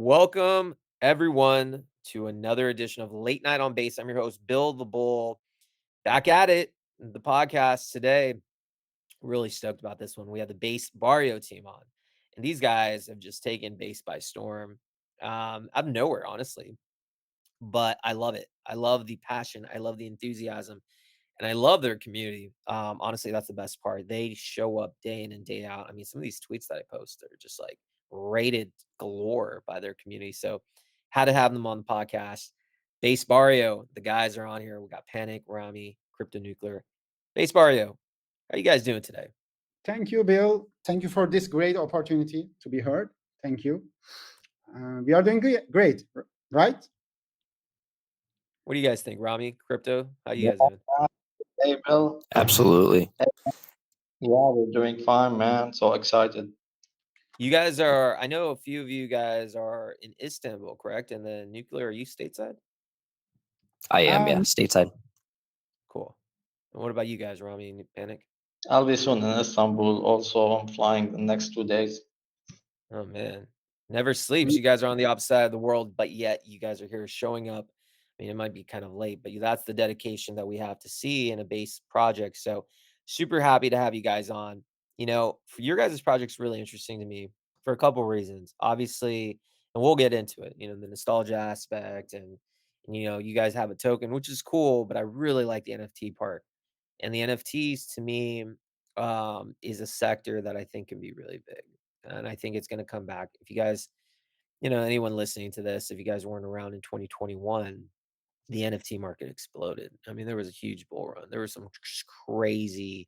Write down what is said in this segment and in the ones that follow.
Welcome, everyone, to another edition of Late Night on Base. I'm your host, Bill the Bull, back at it, the podcast today. Really stoked about this one. We have the Based Bario team on, and these guys have just taken base by storm out of nowhere, honestly. But I love it. I love the passion. I love the enthusiasm. And I love their community. Honestly, that's the best part. They show up day in and day out. I mean, some of these tweets that I post are just like rated galore by their community. So had to have them on the podcast. Base Bario, the guys are on here. We got Panic, Rami, Crypto Nuclear. Base Bario, how you guys doing today? Thank you, Bill. Thank you for this great opportunity to be heard. Thank you. We are doing great, right? What do you guys think? Rami, Crypto, how you Yeah, guys doing? hey Bill. Absolutely. Yeah, we're doing fine, man. So excited. You guys are, I know a few of you guys are in Istanbul, correct? And then Nuclear, are you stateside? I am, yeah, Um, stateside. Cool. And what about you guys, Rami and Panic? I'll be soon in Istanbul. Also, I'm flying the next 2 days. Oh man, never sleeps. You guys are on the opposite side of the world, but yet you guys are here showing up. I mean, it might be kind of late, but that's the dedication that we have to see in a base project. So super happy to have you guys on. For your guys' project's really interesting to me for a couple reasons. Obviously, and we'll get into it, the nostalgia aspect and you guys have a token, which is cool, but I really like the NFT part. And the NFTs to me is a sector that I think can be really big. And I think it's going to come back. If you guys, anyone listening to this, if you guys weren't around in 2021, the NFT market exploded. I mean, there was a huge bull run. There was some just crazy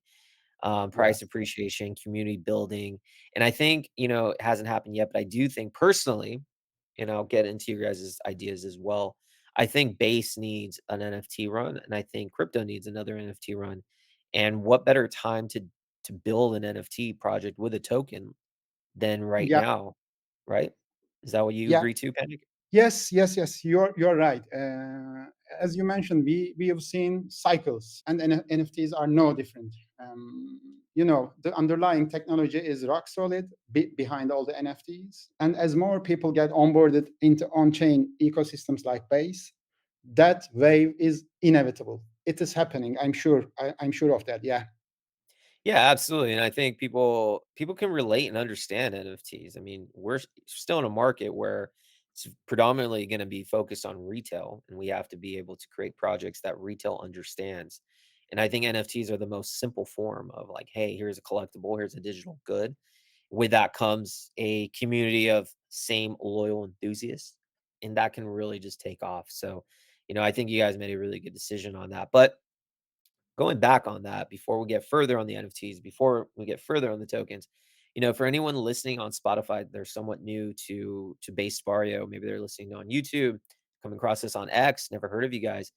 yeah, price appreciation, community building. And I think, it hasn't happened yet, but I do think personally, and I'll get into your guys' ideas as well. I think base needs an NFT run, and I think crypto needs another NFT run. And what better time to build an NFT project with a token than right yeah, now, right? Is that what you yeah. agree to, Panic? Yes. You're right. As you mentioned, we have seen cycles, and NFTs are no different. The underlying technology is rock solid behind all the NFTs, and as more people get onboarded into on-chain ecosystems like Base, that wave is inevitable. It is happening. I'm sure. I'm sure of that. Yeah. Yeah, absolutely. And I think people can relate and understand NFTs. I mean, we're still in a market where it's predominantly going to be focused on retail, and we have to be able to create projects that retail understands. And I think NFTs are the most simple form of like, hey, here's a collectible, here's a digital good. With that comes a community of same loyal enthusiasts, and that can really just take off. So, I think you guys made a really good decision on that. But going back on that, before we get further on the NFTs, before we get further on the tokens, for anyone listening on Spotify, they're somewhat new to Base Bario. Maybe they're listening on YouTube, come across this on X, never heard of you guys.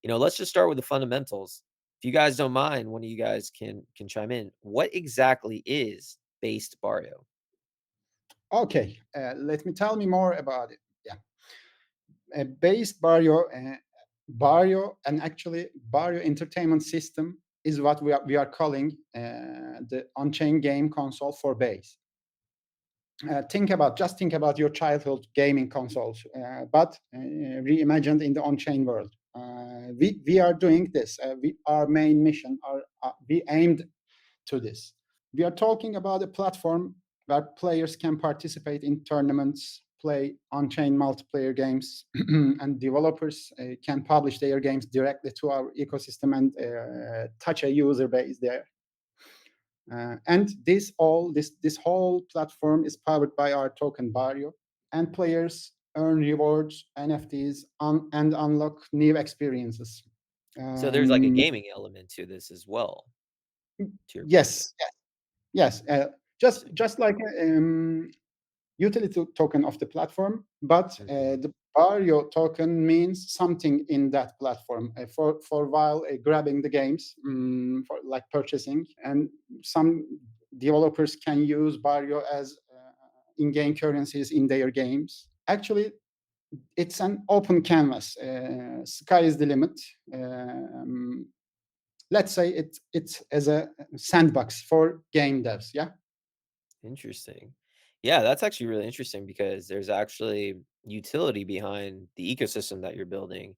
Let's just start with the fundamentals. If you guys don't mind, one of you guys can chime in. What exactly is Based Bario? Okay. Let me tell me more about it. Yeah. Based Barrio, and actually Barrio Entertainment System is what we are calling the on-chain game console for Base. Think about your childhood gaming consoles, but reimagined in the on-chain world. We are doing this. Our main mission, we aimed to this. We are talking about a platform where players can participate in tournaments, play on-chain multiplayer games, and developers can publish their games directly to our ecosystem and touch a user base there. And this whole platform is powered by our token Bario, and players earn rewards, NFTs, and unlock new experiences. So there's like a Um, gaming element to this as well, to your point. yes, yes. Just like utility token of the platform, but Mhm. the Bario token means something in that platform for while grabbing the games for like purchasing, and some developers can use Bario as in-game currencies in their games. Actually, it's an open canvas. Sky is the limit. Let's say it's as a sandbox for game devs. Yeah. Interesting. Yeah, that's actually really interesting because there's actually utility behind the ecosystem that you're building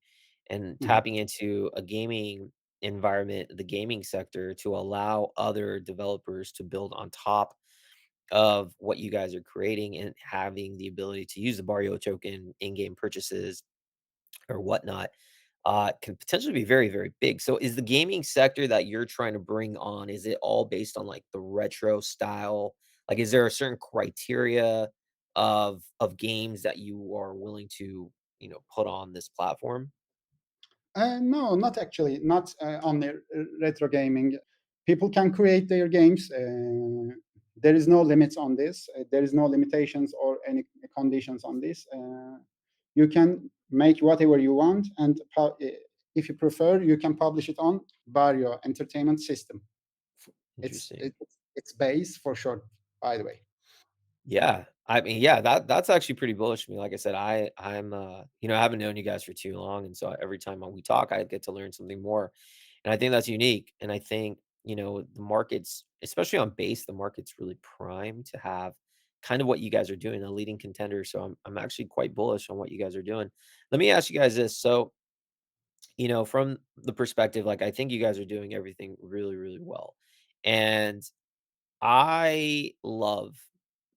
and Mhm. tapping into a gaming environment, the gaming sector, to allow other developers to build on top of what you guys are creating and having the ability to use the Barrio token in-game purchases or whatnot, can potentially be very, very big. So is the gaming sector that you're trying to bring on, is it all based on like the retro style? Like, is there a certain criteria of games that you are willing to, put on this platform? No, not actually. Not on the retro gaming. People can create their games. There is no limits on this. There is no limitations or any conditions on this. You can make whatever you want, and if you prefer, you can publish it on Bario Entertainment System. It's Interesting. it's base for short, by the way. Yeah. I mean, yeah, that's actually pretty bullish to me. Like I said, I haven't known you guys for too long. And so every time we talk, I get to learn something more. And I think that's unique. And I think, the markets, especially on base, the market's really primed to have kind of what you guys are doing, a leading contender. So I'm actually quite bullish on what you guys are doing. Let me ask you guys this. So, from the perspective, like I think you guys are doing everything really, really well. And I love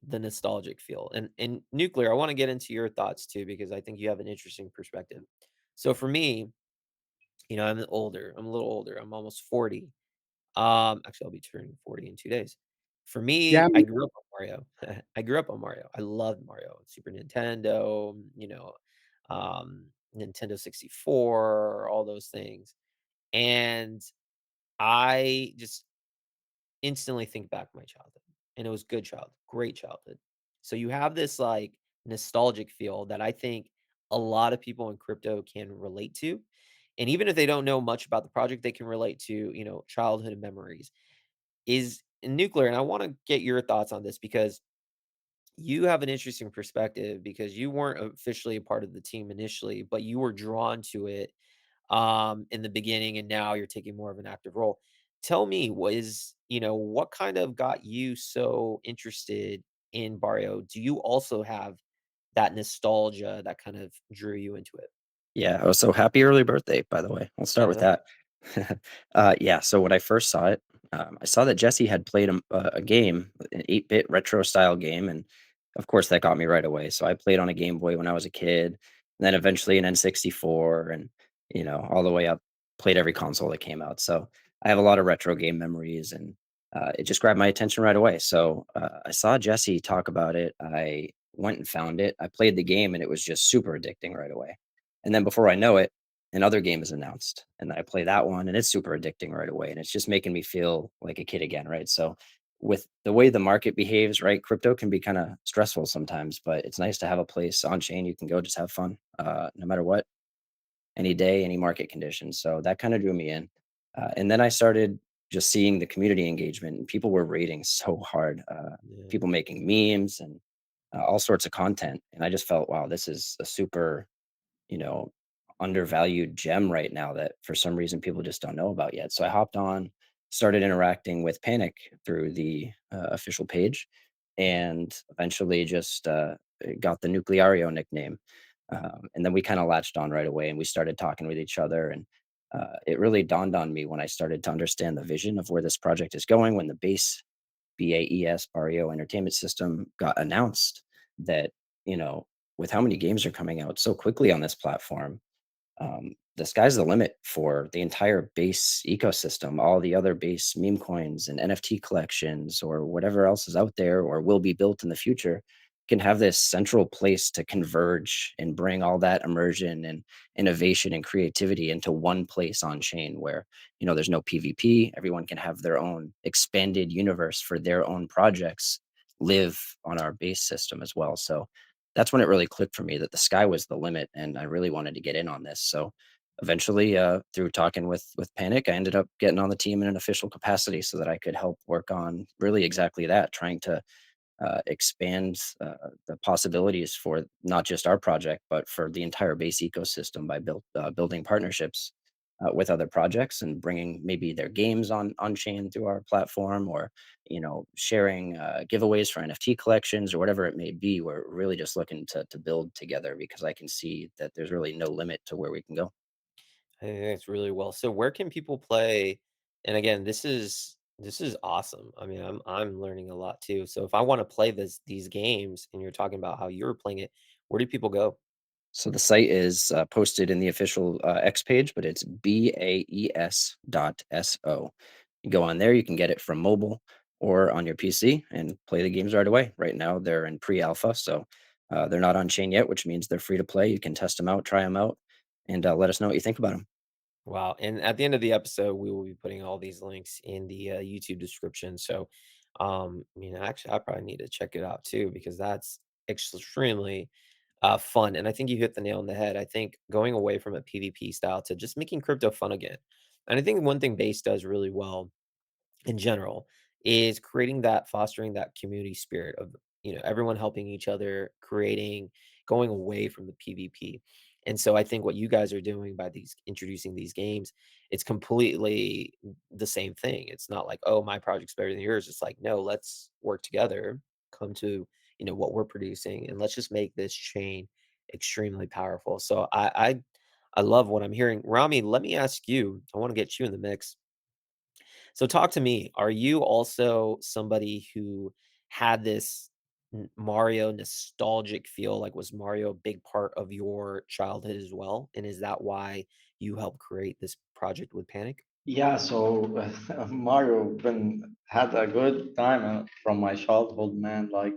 the nostalgic feel. And nuclear, I want to get into your thoughts too, because I think you have an interesting perspective. So for me, I'm older. I'm a little older. I'm almost 40. Actually I'll be turning 40 in 2 days. For Yeah, me, I grew up on Mario. I grew up on Mario. I loved Mario. Super Nintendo, Nintendo 64, all those things. And I just instantly think back to my childhood, and it was good childhood, great childhood. So you have this, like, nostalgic feel that I think a lot of people in crypto can relate to, and even if they don't know much about the project, they can relate to, childhood memories. Is nuclear, and I wanna get your thoughts on this because you have an interesting perspective because you weren't officially a part of the team initially, but you were drawn to it in the beginning, and now you're taking more of an active role. Tell me, what kind of got you so interested in Barrio? Do you also have that nostalgia that kind of drew you into it? Yeah. Oh, so happy early birthday, by the way. We'll start with that. Yeah. So when I first saw it, I saw that Jesse had played a game, an 8-bit retro style game. And of course, that got me right away. So I played on a Game Boy when I was a kid, and then eventually an N64, and, all the way up, played every console that came out. So I have a lot of retro game memories, and it just grabbed my attention right away. So I saw Jesse talk about it. I went and found it. I played the game, and it was just super addicting right away. And then before I know it, another game is announced, and I play that one, and it's super addicting right away, and it's just making me feel like a kid again, right? So with the way the market behaves, right, crypto can be kind of stressful sometimes, but it's nice to have a place on chain you can go just have fun, no matter what, any day, any market conditions. So that kind of drew me in, and then I started just seeing the community engagement, and people were rating so hard, Yeah. people making memes and all sorts of content, and I just felt, wow, this is a super, you know, undervalued gem right now that for some reason people just don't know about yet. So I hopped on, started interacting with Panic through the official page, and eventually just got the Nucleario nickname. And then we kind of latched on right away, and we started talking with each other. And it really dawned on me when I started to understand the vision of where this project is going, when the base BAES Barrio Entertainment System got announced, that, you know, with how many games are coming out so quickly on this platform, the sky's the limit for the entire base ecosystem, all the other base meme coins and NFT collections or whatever else is out there or will be built in the future can have this central place to converge and bring all that immersion and innovation and creativity into one place on chain where, there's no PvP. Everyone can have their own expanded universe for their own projects live on our base system as well. So that's when it really clicked for me that the sky was the limit, and I really wanted to get in on this. So eventually, through talking with Panic, I ended up getting on the team in an official capacity so that I could help work on really exactly that, trying to expand the possibilities for not just our project but for the entire base ecosystem by building partnerships with other projects and bringing maybe their games on chain through our platform, or sharing giveaways for NFT collections or whatever it may be. We're really just looking to build together, because I can see that there's really no limit to where we can go. I think that's really well. So where can people play? And again, this is awesome. I mean, I'm learning a lot too. So if I want to play these games, and you're talking about how you're playing it, where do people go? So the site is posted in the official X page, but it's baes.so. You go on there, you can get it from mobile or on your PC and play the games right away. Right now, they're in pre-alpha, so they're not on chain yet, which means they're free to play. You can test them out, try them out, and let us know what you think about them. Wow. And at the end of the episode, we will be putting all these links in the YouTube description. So, I mean, actually, I probably need to check it out too, because that's extremely fun. And I think you hit the nail on the head. I think going away from a PvP style to just making crypto fun again. And I think one thing Base does really well in general is creating that, fostering that community spirit of, everyone helping each other, creating, going away from the PvP. And so I think what you guys are doing by these introducing these games, it's completely the same thing. It's not like, oh, my project's better than yours. It's like, no, let's work together, come to, what we're producing, and let's just make this chain extremely powerful. So I love what I'm hearing. Rami, let me ask you, I want to get you in the mix. So talk to me. Are you also somebody who had this Mario nostalgic feel? Like, was Mario a big part of your childhood as well? And is that why you helped create this project with Panic? Yeah, so Mario been had a good time from my childhood, man. Like,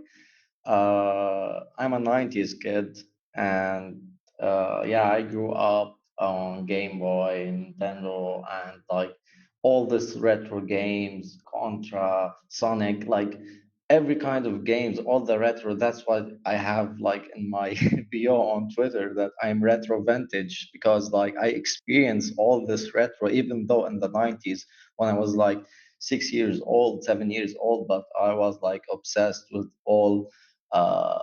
I'm a 90s kid, and yeah, I grew up on Game Boy, Nintendo, and like all this retro games, Contra, Sonic, like every kind of games, all the retro. That's what I have like in my bio on Twitter, that I'm retro vintage, because like I experienced all this retro, even though in the 90s when I was like 6 years old, 7 years old, but I was like obsessed with all uh,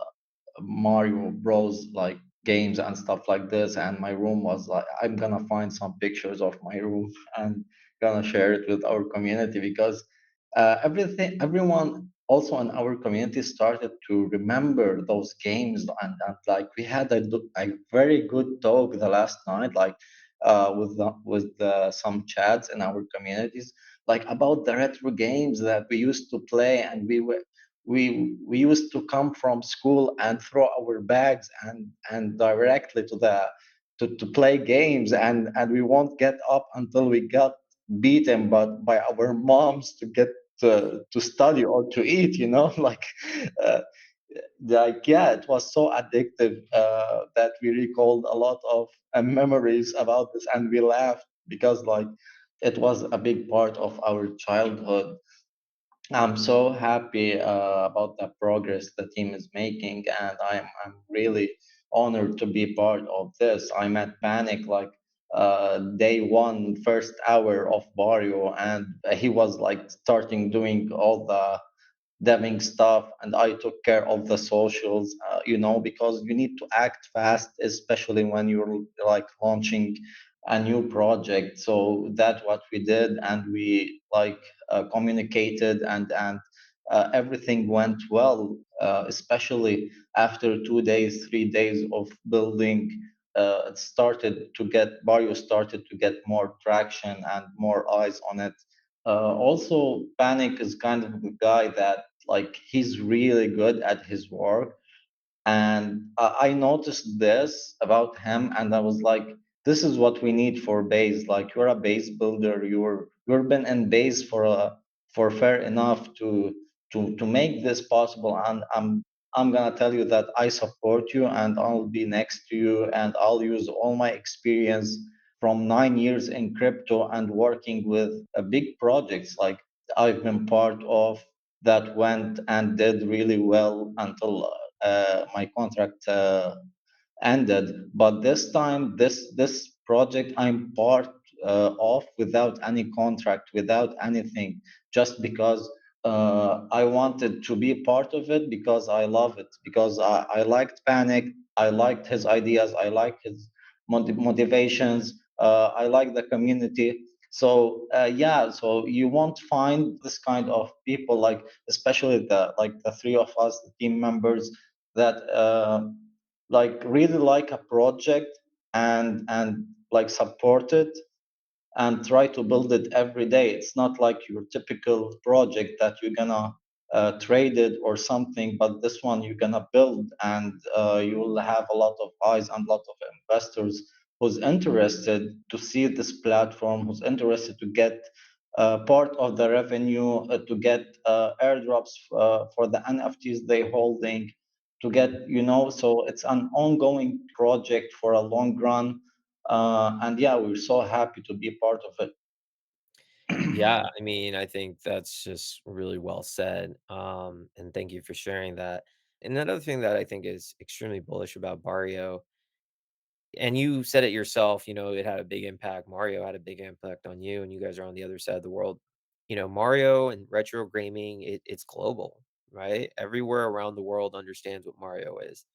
Mario Bros. Like games and stuff like this. And my room was like, I'm gonna find some pictures of my room and gonna share it with our community, because everyone also in our community started to remember those games. And like we had a very good talk the last night, like with some chats in our communities, like about the retro games that we used to play, and we used to come from school and throw our bags and directly to play games, and we won't get up until we got beaten but by our moms to get to study or to eat, like uh, yeah, it was so addictive that we recalled a lot of memories about this, and we laughed because like it was a big part of our childhood. I'm so happy about the progress the team is making, and I'm really honored to be part of this. I'm at Panic like day one, first hour of Barrio, and he was like starting doing all the deving stuff, and I took care of the socials, because you need to act fast, especially when you're like launching a new project. So that's what we did, and we like communicated, and everything went well, especially after 2 days, 3 days of building. It started to get Barrio started to get more traction and more eyes on it. Also, Panic is kind of a guy that like he's really good at his work, and I noticed this about him, and I was like, this is what we need for base. Like you're a base builder, you've been in base for fair enough to make this possible, and I'm gonna tell you that I support you, and I'll be next to you, and I'll use all my experience from 9 years in crypto and working with big projects like I've been part of, that went and did really well until my contract ended. But this time, this project I'm part of without any contract, without anything, just because I wanted to be part of it, because I love it, because I liked Panic, I liked his ideas, I liked his motivations. I like the community. So yeah, so you won't find this kind of people, like especially the three of us, the team members, that like really like a project and like support it and try to build it every day. It's not like your typical project that you're gonna trade it or something, but this one you're gonna build, and you will have a lot of eyes and a lot of investors who's interested to see this platform, who's interested to get part of the revenue, to get airdrops for the NFTs they holding, to get, so it's an ongoing project for a long run. And yeah, we're so happy to be part of it. Yeah, I mean, I think that's just really well said. And thank you for sharing that. And another thing that I think is extremely bullish about Barrio, and you said it yourself, it had a big impact. Mario had a big impact on you, and you guys are on the other side of the world. Mario and retro gaming, it's global, right? Everywhere around the world understands what Mario is.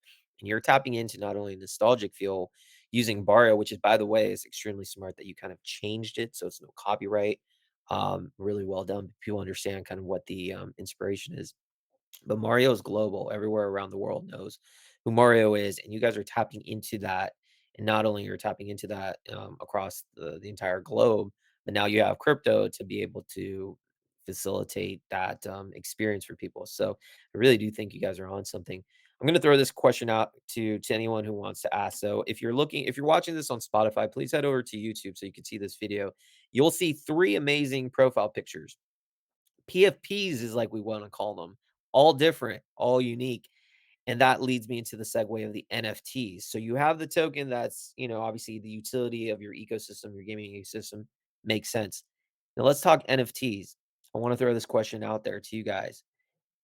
And you're tapping into not only nostalgic feel using Barrio, which is, by the way, is extremely smart that you kind of changed it so it's no copyright. Really well done. People understand kind of what the inspiration is. But Mario is global. Everywhere around the world knows who Mario is, and you guys are tapping into that. And not only you're tapping into that across the entire globe, but now you have crypto to be able to facilitate that experience for people. So I really do think you guys are on something. I'm going to throw this question out to anyone who wants to ask. So if you're watching this on Spotify, please head over to YouTube so you can see this video. You'll see three amazing profile pictures. PFPs is like we want to call them, all different, all unique. And that leads me into the segue of the NFTs. So you have the token that's, obviously the utility of your ecosystem, your gaming ecosystem makes sense. Now let's talk NFTs. I want to throw this question out there to you guys.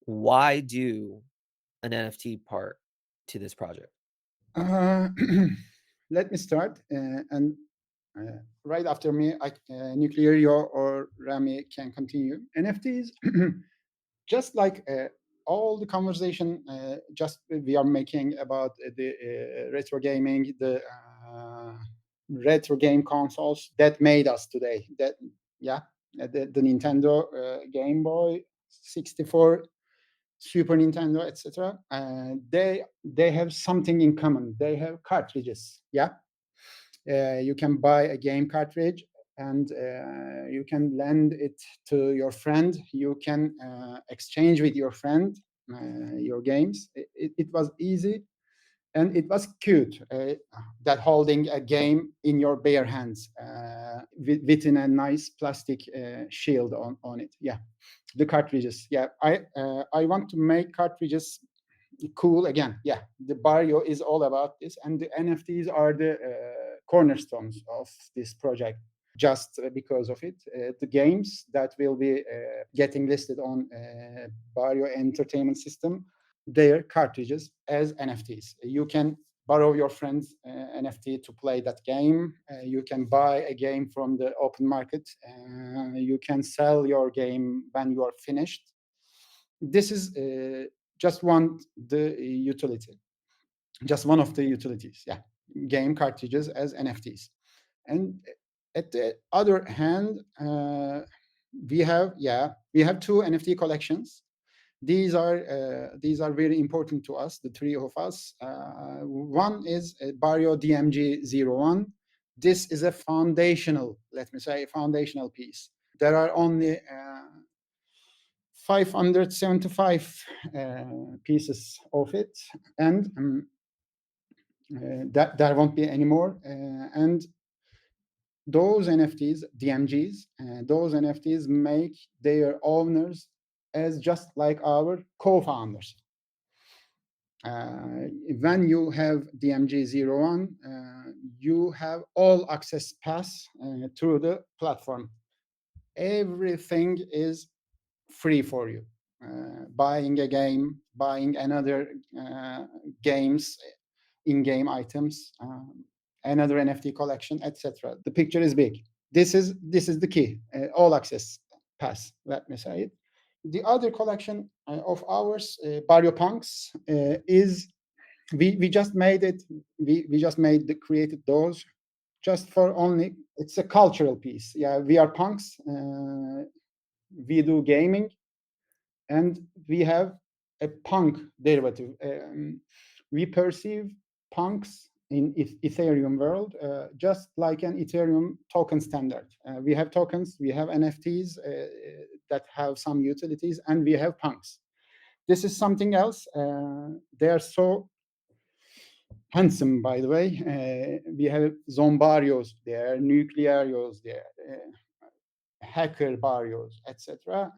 Why do an NFT part to this project? Uh, Let me start, and right after me, Nuclear, Yo, or Rami can continue. NFTs, just like all the conversation just we are making about the retro gaming, the retro game consoles that made us today. That yeah, the Nintendo, Game Boy, 64, Super Nintendo, etc. They have something in common. They have cartridges. Yeah, you can buy a game cartridge, and you can lend it to your friend. You can exchange with your friend your games. It was easy, and it was cute, that holding a game in your bare hands, within a nice plastic shield on it. Yeah, the cartridges. Yeah, I want to make cartridges cool again. Yeah, the Barrio is all about this, and the NFTs are the cornerstones of this project. Just because of it, the games that will be getting listed on Barrio Entertainment System, their cartridges as NFTs. You can borrow your friend's NFT to play that game. You can buy a game from the open market. You can sell your game when you are finished. This is just one of the utilities. Yeah, game cartridges as NFTs. And at the other hand, we have two NFT collections. These are very important to us, the three of us. One is Barrio DMG01. This is a foundational, let me say, foundational piece. There are only 575 pieces of it, and that there won't be any more. And those NFTs, DMGs, those NFTs make their owners as just like our co-founders. When you have DMG01, you have all access pass through the platform. Everything is free for you. Buying a game, buying another games, in-game items, another NFT collection, etc. The picture is big. This is the key. All access pass. Let me say it. The other collection of ours, Barrio Punks, is we just made it. We just created those just for only, it's a cultural piece. Yeah, we are punks. We do gaming, and we have a punk derivative. We perceive punks in Ethereum world just like an Ethereum token standard. We have tokens, we have NFTs that have some utilities, and we have punks. This is something else. They are so handsome, by the way. We have zombarios there, nuclearios there, hacker barios, etc.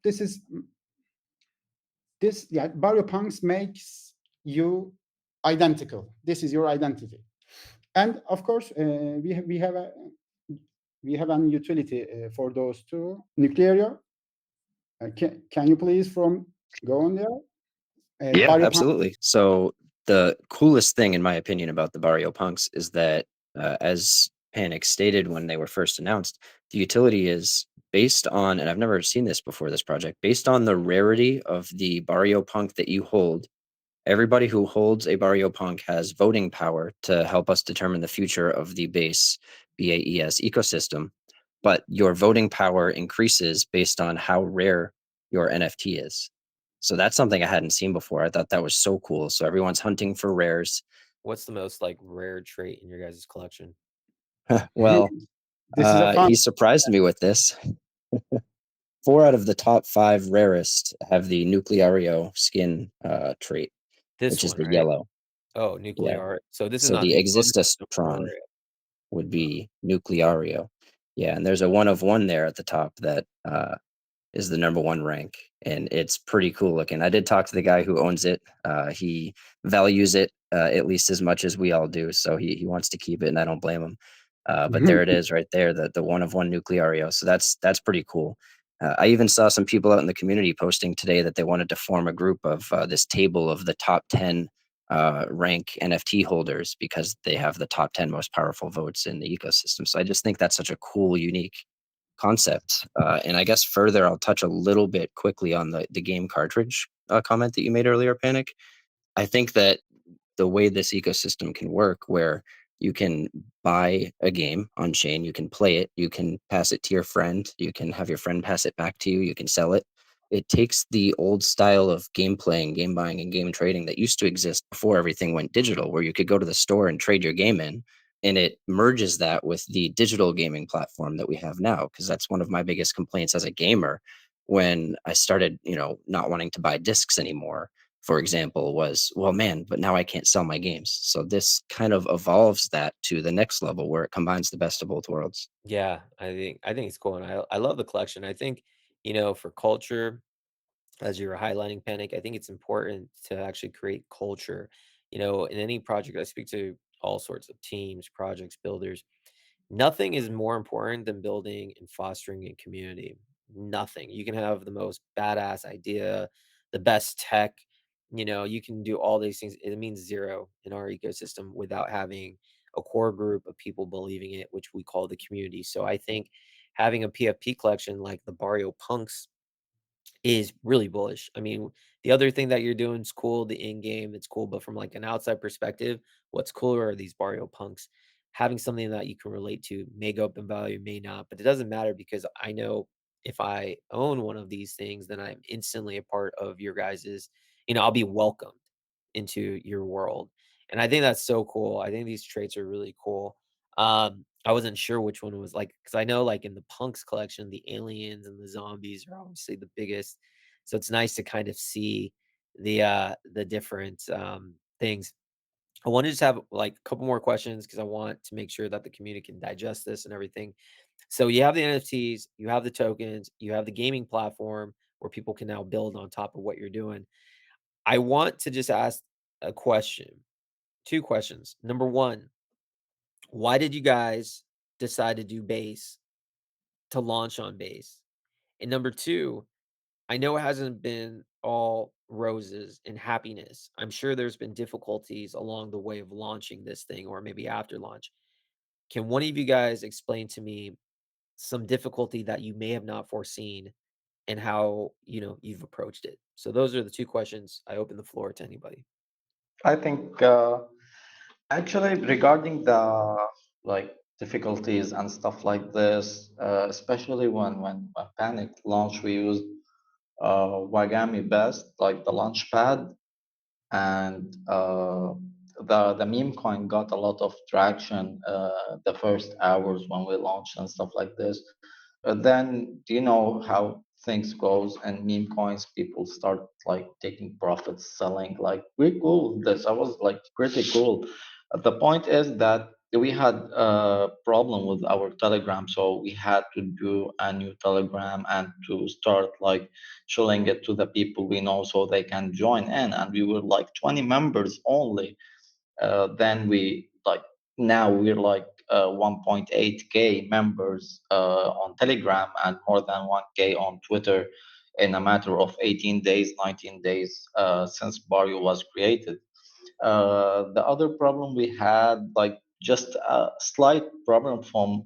This, yeah, Bario punks makes you identical. This is your identity, and of course we have an utility for those two. Nucleario, can you please go on there? Yeah, Bario punk. absolutely. So the coolest thing, in my opinion, about the Barrio Punks is that, as Panic stated when they were first announced, the utility is based on, and I've never seen this before this project, based on the rarity of the Barrio Punk that you hold. Everybody who holds a Barrio Punk has voting power to help us determine the future of the base BAES ecosystem. But your voting power increases based on how rare your NFT is. So that's something I hadn't seen before. I thought that was so cool. So everyone's hunting for rares. What's the most like rare trait in your guys' collection? Well, This is a fun. he surprised me with this. 4 out of the top 5 rarest have the Nucleario skin trait, This which is one, the right? yellow. Oh, Yeah. nuclear. So this is So not the new. Oh, this is Existastron Nuclearia. would be Nucleario. Yeah, and there's a one of one there at the top that is the number 1 rank, and it's pretty cool looking. I did talk to the guy who owns it. He values it at least as much as we all do, so he wants to keep it, and I don't blame him. But there it is, right there, the one of one Nucleario. So that's pretty cool. I even saw some people out in the community posting today that they wanted to form a group of this table of the top 10 rank NFT holders because they have the top 10 most powerful votes in the ecosystem. So I just think that's such a cool, unique concept. And I guess further, I'll touch a little bit quickly on the game cartridge comment that you made earlier, Panic. I think that the way this ecosystem can work, where you can buy a game on chain, you can play it, you can pass it to your friend, you can have your friend pass it back to you, you can sell it. It takes the old style of game playing, game buying, and game trading that used to exist before everything went digital, where you could go to the store and trade your game in, and it merges that with the digital gaming platform that we have now. Because that's one of my biggest complaints as a gamer when I started, not wanting to buy discs anymore, for example, was, well, man, but now I can't sell my games. So this kind of evolves that to the next level where it combines the best of both worlds. Yeah, I think it's cool, and I love the collection. I think, for culture, as you were highlighting Panic, I think it's important to actually create culture. In any project, I speak to all sorts of teams, projects, builders. Nothing is more important than building and fostering a community. Nothing. You can have the most badass idea, the best tech, you can do all these things. It means zero in our ecosystem without having a core group of people believing it, which we call the community. So I think having a PFP collection like the Barrio Punks is really bullish. I mean, the other thing that you're doing is cool, the in game, it's cool, but from like an outside perspective, what's cooler are these Barrio Punks. Having something that you can relate to may go up in value, may not, but it doesn't matter because I know if I own one of these things, then I'm instantly a part of your guys's, I'll be welcomed into your world. And I think that's so cool. I think these traits are really cool. I wasn't sure which one was like, because I know like in the punks collection, the aliens and the zombies are obviously the biggest. So it's nice to kind of see the different things. I want to just have like a couple more questions because I want to make sure that the community can digest this and everything. So you have the NFTs, you have the tokens, you have the gaming platform where people can now build on top of what you're doing. I want to just ask a question, two questions. Number one, why did you guys decide to do base to launch on base? And number two, I know it hasn't been all roses and happiness. I'm sure there's been difficulties along the way of launching this thing or maybe after launch. Can one of you guys explain to me some difficulty that you may have not foreseen and how, you've approached it? So those are the two questions. I open the floor to anybody. I think actually regarding the like difficulties and stuff like this. Especially when Panic launched, we used Wagami Best, like the launch pad, and the meme coin got a lot of traction the first hours when we launched and stuff like this. Then you know how things goes and meme coins, people start like taking profits, selling. Like we're cool with this. I was like pretty cool. The point is that we had a problem with our Telegram, so we had to do a new Telegram and to start like showing it to the people we know so they can join in. And we were like 20 members only. Then we like now we're like 1.8k members on Telegram and more than 1k on Twitter in a matter of 18 days, 19 days since Barrio was created. The other problem we had, like just a slight problem from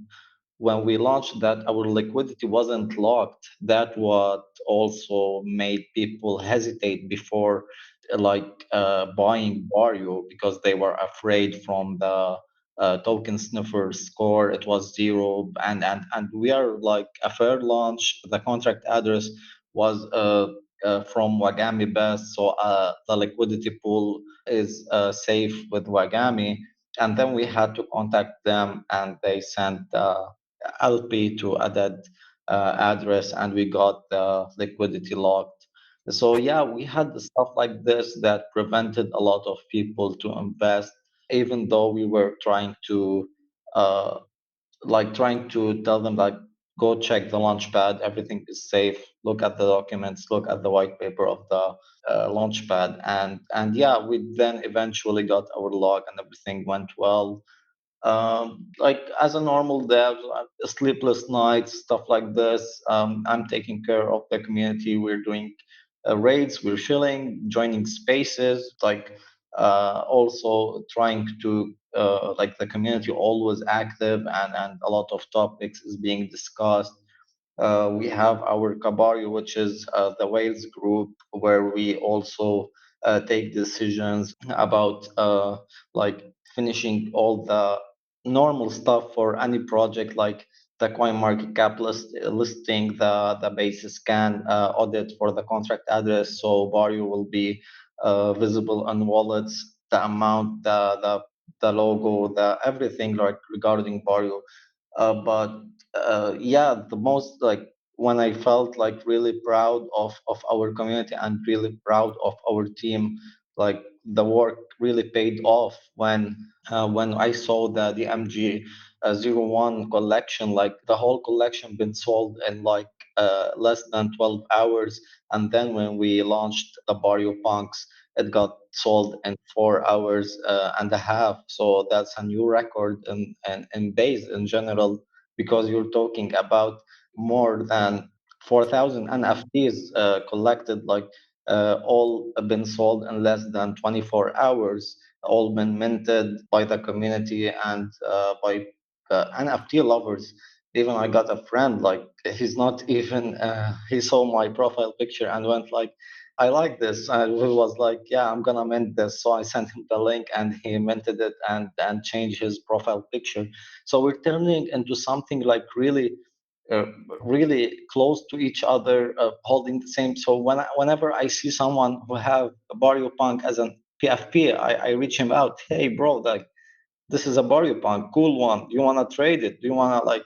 when we launched, that our liquidity wasn't locked. That what also made people hesitate before buying Barrio, because they were afraid from the token sniffer score. It was zero, and we are like a fair launch. The contract address was from Wagami Best, so the liquidity pool is safe with Wagami. And then we had to contact them, and they sent LP to a dead address, and we got the liquidity locked. So yeah, we had the stuff like this that prevented a lot of people to invest, even though we were trying to uh, trying to tell them like, go check the launchpad, everything is safe, look at the documents, look at the white paper of the launchpad. And yeah, we then eventually got our log and everything went well. Like as a normal dev, sleepless nights, stuff like this. I'm taking care of the community. We're doing raids, we're chilling, joining spaces, like also trying to like the community always active, and a lot of topics is being discussed. We have our Kabario, which is the Wales group, where we also take decisions about like finishing all the normal stuff for any project, like the coin market cap listing, the basis scan audit for the contract address, so Barrio will be visible on wallets, the amount, the logo, the everything like regarding Barrio. But yeah, the most like when I felt like really proud of our community and really proud of our team, like the work really paid off when I saw the MG 01 collection, like the whole collection been sold in like less than 12 hours. And then when we launched the Barrio Punks, it got sold in 4 hours and a half. So that's a new record in base in general, because you're talking about more than 4,000 NFTs collected, like all have been sold in less than 24 hours, all been minted by the community and by NFT lovers. Even I got a friend, like he's not even, he saw my profile picture and went like, I like this. And he was like, yeah, I'm gonna mint this. So I sent him the link and he minted it and changed his profile picture. So we're turning into something like really uh, really close to each other, holding the same. So whenever I see someone who have a Barrio Punk as an PFP, I reach him out. Hey, bro, like this is a Barrio Punk, cool one. Do you want to trade it? Do you want to like,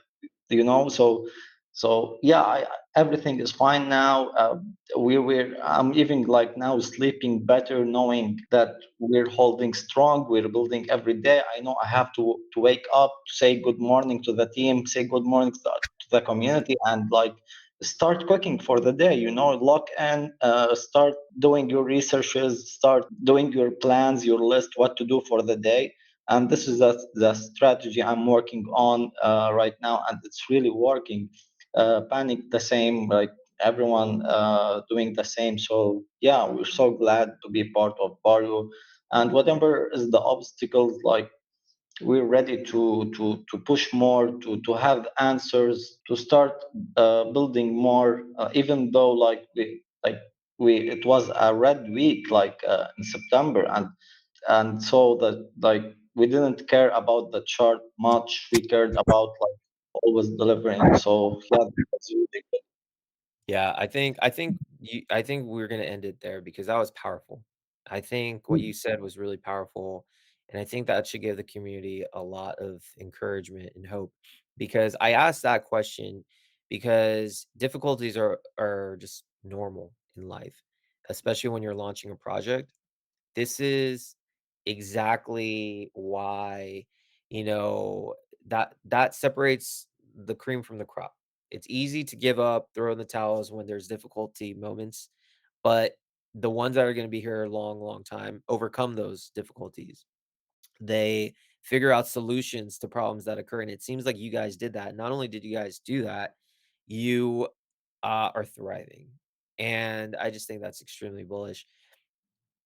So yeah, everything is fine now. I'm even like now sleeping better, knowing that we're holding strong. We're building every day. I know I have to wake up, say good morning to the team, say good morning to the community, and like start cooking for the day. Lock in, start doing your researches, start doing your plans, your list, what to do for the day. And this is the strategy I'm working on right now, and it's really working. Panic the same, like everyone doing the same. So yeah, we're so glad to be part of Barrio, and whatever is the obstacles, like we're ready to push more, to have answers, to start building more. Even though like we it was a red week, like in September, and and so that like we didn't care about the chart much. We cared about like always delivering. So yeah, that's really good. Yeah, I think we're gonna end it there because that was powerful. I think what you said was really powerful, and I think that should give the community a lot of encouragement and hope. Because I asked that question because difficulties are just normal in life, especially when you're launching a project. This is exactly why, you know, that separates the cream from the crop. It's easy to give up, throw in the towels when there's difficulty moments, but the ones that are gonna be here a long, long time overcome those difficulties. They figure out solutions to problems that occur, and it seems like you guys did that. Not only did you guys do that, you, are thriving, and I just think that's extremely bullish.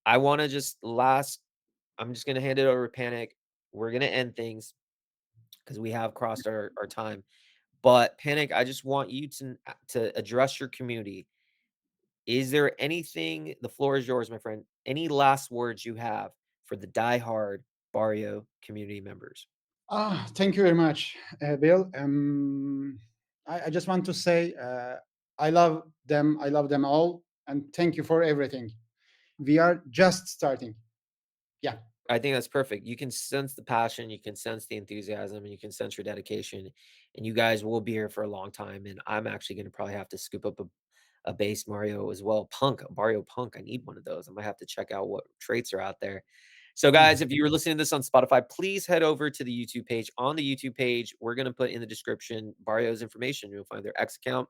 I wanna just last I'm just gonna hand it over to Panic. We're gonna end things because we have crossed our time. But Panic, I just want you to address your community. Is there anything the floor is yours, my friend. Any last words you have for the diehard Barrio community members? Thank you very much, Bill. I just want to say I love them. I love them all, and thank you for everything. We are just starting. Yeah. I think that's perfect. You can sense the passion, you can sense the enthusiasm, and you can sense your dedication. And you guys will be here for a long time. And I'm actually going to probably have to scoop up a base Mario as well. Punk, a Mario Punk. I need one of those. I might have to check out what traits are out there. So, guys, if you were listening to this on Spotify, please head over to the YouTube page. On the YouTube page, we're going to put in the description Barrio's information. You'll find their X account.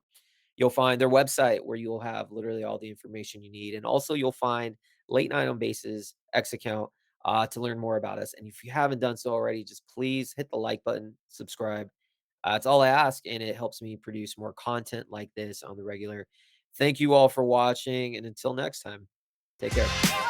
You'll find their website where you'll have literally all the information you need. And also, you'll find Late Night on Base's X account to learn more about us. And if you haven't done so already, just please hit the like button, subscribe. It's all I ask, and it helps me produce more content like this on the regular. Thank you all for watching, and until next time, take care.